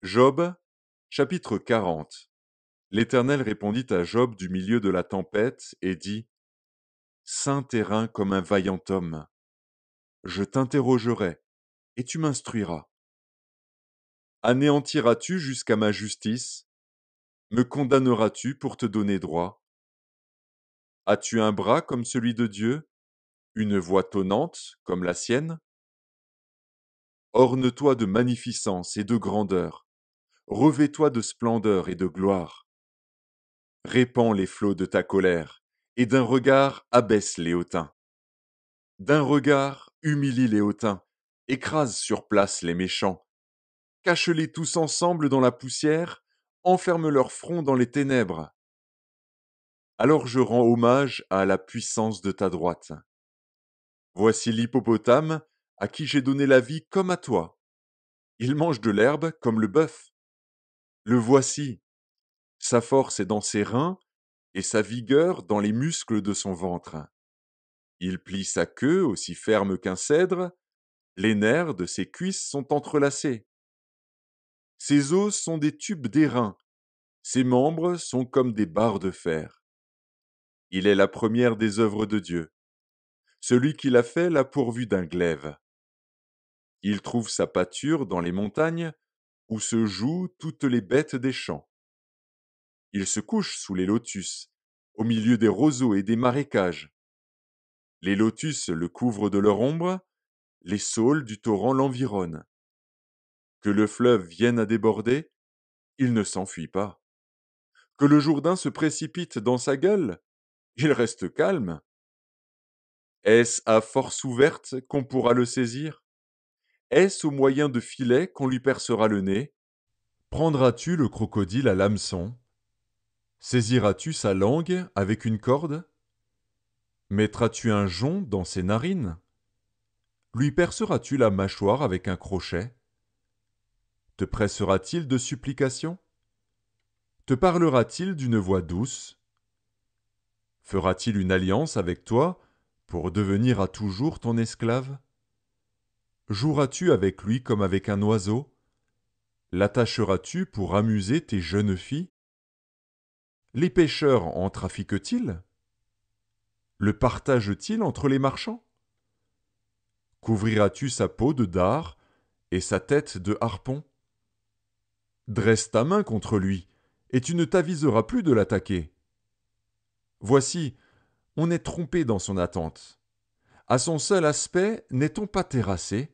Job, chapitre 40. L'Éternel répondit à Job du milieu de la tempête et dit: Saint terrain comme un vaillant homme, je t'interrogerai, et tu m'instruiras. Anéantiras-tu jusqu'à ma justice? Me condamneras-tu pour te donner droit? As-tu un bras comme celui de Dieu, une voix tonnante comme la sienne? Orne-toi de magnificence et de grandeur, revêt-toi de splendeur et de gloire. Répands les flots de ta colère, et d'un regard abaisse les hautains. D'un regard humilie les hautains, écrase sur place les méchants. Cache-les tous ensemble dans la poussière, enferme leur front dans les ténèbres. Alors je rends hommage à la puissance de ta droite. Voici l'hippopotame, à qui j'ai donné la vie comme à toi. Il mange de l'herbe comme le bœuf. Le voici, sa force est dans ses reins, et sa vigueur dans les muscles de son ventre. Il plie sa queue aussi ferme qu'un cèdre, les nerfs de ses cuisses sont entrelacés. Ses os sont des tubes d'airain, ses membres sont comme des barres de fer. Il est la première des œuvres de Dieu. Celui qui l'a fait l'a pourvu d'un glaive. Il trouve sa pâture dans les montagnes, où se jouent toutes les bêtes des champs. Il se couche sous les lotus, au milieu des roseaux et des marécages. Les lotus le couvrent de leur ombre, les saules du torrent l'environnent. Que le fleuve vienne à déborder, il ne s'enfuit pas. Que le Jourdain se précipite dans sa gueule, il reste calme. Est-ce à force ouverte qu'on pourra le saisir? Est-ce au moyen de filets qu'on lui percera le nez? Prendras-tu le crocodile à l'hameçon? Saisiras-tu sa langue avec une corde? Mettras-tu un jonc dans ses narines? Lui perceras-tu la mâchoire avec un crochet? Te pressera-t-il de supplications? Te parlera-t-il d'une voix douce? Fera-t-il une alliance avec toi pour devenir à toujours ton esclave? Joueras-tu avec lui comme avec un oiseau? L'attacheras-tu pour amuser tes jeunes filles? Les pêcheurs en trafiquent-ils? Le partagent-ils entre les marchands? Couvriras-tu sa peau de dard et sa tête de harpon? Dresse ta main contre lui, et tu ne t'aviseras plus de l'attaquer. Voici, on est trompé dans son attente. À son seul aspect, n'est-on pas terrassé?